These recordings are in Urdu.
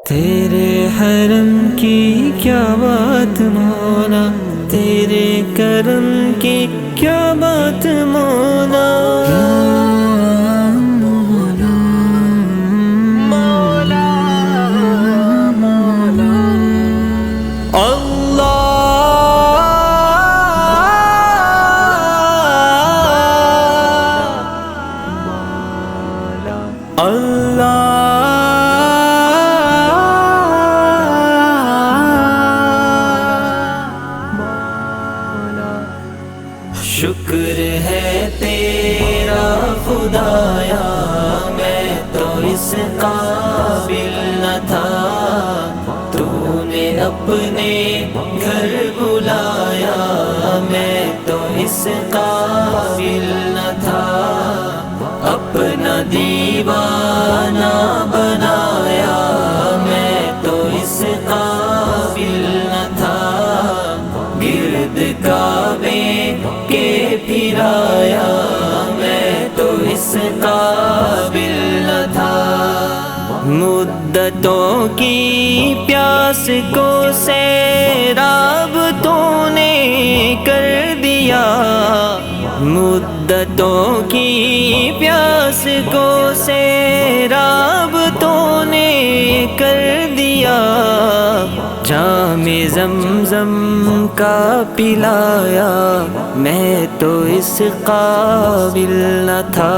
تیرے حرم کی کیا بات مولا، تیرے کرم کی کیا بات مولا، مولا مولا مولا اللہ شکر ہے تیرا خدایا، میں تو اس قابل نہ تھا، تو نے اپنے گھر بلایا، میں تو اس قابل نہ تھا، اپنا دیوانہ بنایا، میں تو اس قابل نہ تھا، گرد کعبے کے پھرایا، میں تو اس قابل نہ تھا، مدتوں کی پیاس کو سیراب تو نے کر دیا، مدتوں کی پیاس کو سیراب تو نے کر دیا، جام زمزم کا پلایا، میں تو اس قابل نہ تھا،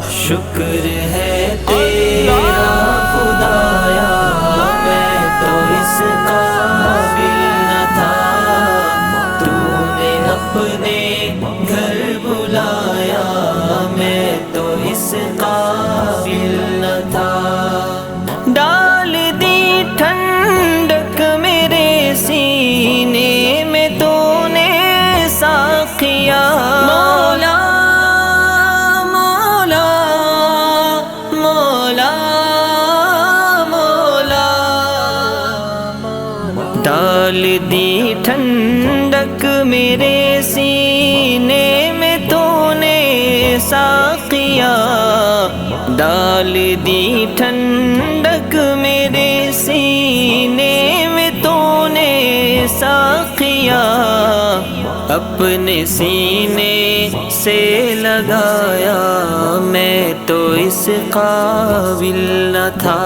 شکر ہے تیرا خدایا، میں تو اس قابل نہ تھا، تو نے اپنے گھر بلایا، میں تو اس قابل نہ تھا، ڈال دی ٹھنڈک میرے سینے میں تو نے ساقیا، مولا مولا مولا مولا ڈال دی ٹھنڈک میرے سینے میں تو نے ساقیا، ڈال دی ٹھنڈک میرے سینے میں تو نے ساقیا، اپنے سینے سے لگایا، میں تو اس قابل نہ تھا،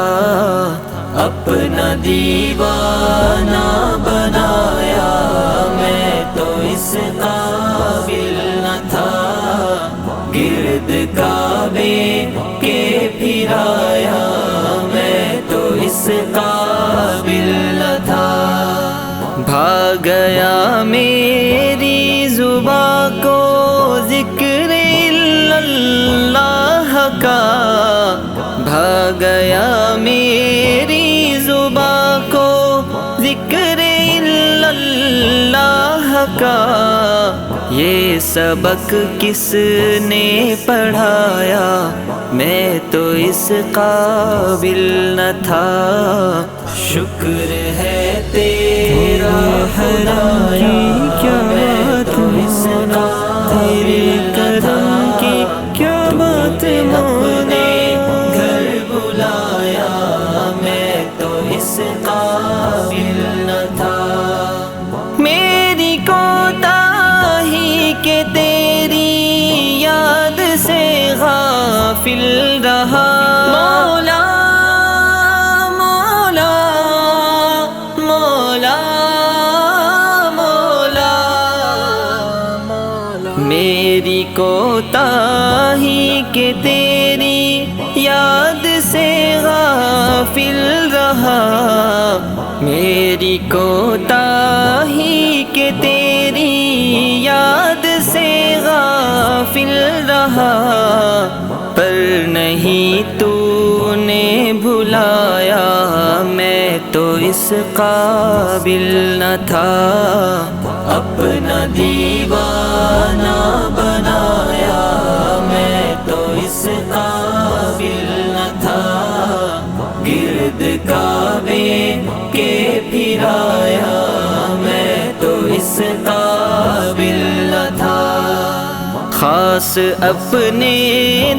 اپنا دیوانہ بنایا، میں تو اس قابل نہ تھا، گرد کعبے کے پھرایا، میں تو اس قابل نہ تھا، بھاگ گیا میری زباں کو ذکر اللہ کا، بھاگ گیا میری زباں کو ذکر اللہ کا، یہ سبق کس نے پڑھایا، میں تو اس قابل نہ تھا، شکر ہے تیرا خدایا، کیا بات مولا، تیرے کرم کی کیا بات مولا، گھر بلایا، میں تو اس قابل نہ تھا، میری کوتاہی کہ تیری یاد سے غافل رہا، مولا مولا مولا مولا میری کوتاہی کہ تیری یاد سے غافل رہا، میری کوتاہی کہ تیری یاد سے غافل رہا، پر نہیں تو نے بھلایا، میں تو اس قابل نہ تھا، اپنا دیوانہ بنایا، میں تو اس قابل نہ تھا، گرد کعبے کے پھرایا، میں تو اس قابل نہ تھا، خاص اپنے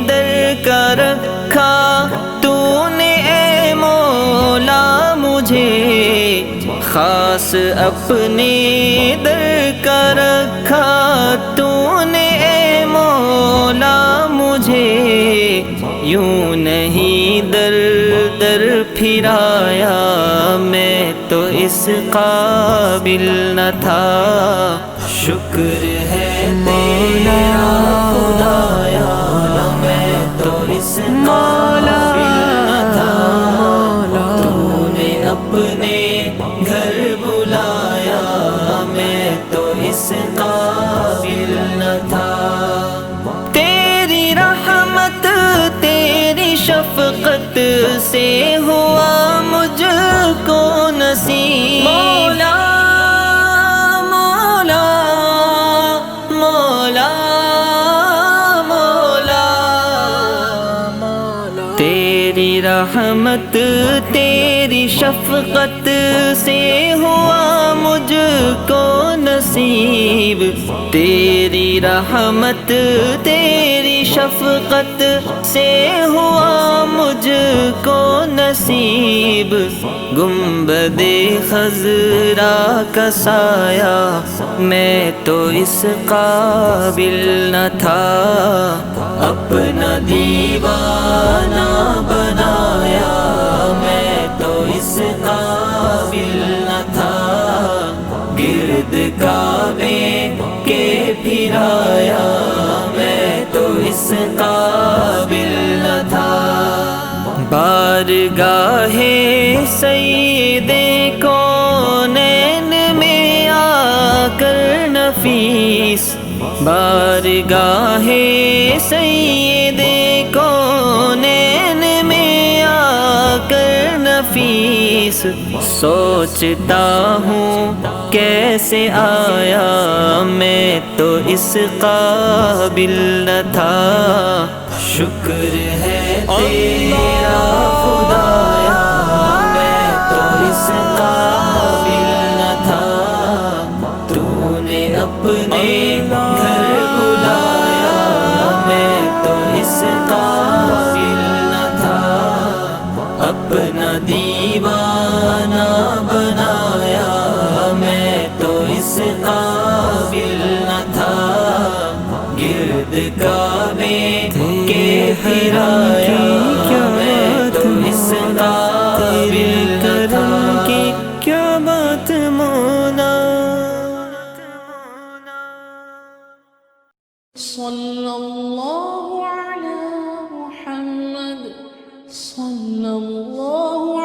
در کا رکھا تو نے اے مولا خاص اپنے در کا رکھا تو نے اے مولا مجھے، یوں نہیں در در پھرایا، میں تو اس قابل نہ تھا، شکر ہے تیرا خدایا، میں تو اس قابل نہ تھا، تو نے اپنے گھر بلایا، میں تو اس قابل نہ تھا، تیری رحمت تیری شفقت سے ہوا مجھ کو نصیب، مولا مولا مولا مولا، تیری رحمت تیری شفقت سے ہوا مجھ کو نصیب، تیری رحمت تیری شفقت سے ہوا مجھ کو نصیب، گنبد خضرا کا سایہ میں تو اس قابل نہ تھا، اپنا دیوانہ بنایا، میں تو اس قابل نہ تھا، گرد کعبے کے پھرایا، میں تو اس قابل نہ تھا، بارگاہ سید کونین میں آ کر نفیس، بارگاہ سید کونین میں آ کر نفیس، سوچتا ہوں کیسے آیا، میں تو اس قابل نہ تھا، شکر ہے تیرا خدایا، میں تو اس قابل نہ تھا، تو نے اپنے گھر بلایا، میں تو اس قابل نہ تھا، اپنا دیوانہ بنایا، میں تو اس قابل نہ تھا، گرد کعبے کے پھرایا، میں تو اس قابل نہ تھا، کی کیا بات مولا، صلی اللہ علی محمد صلی اللہ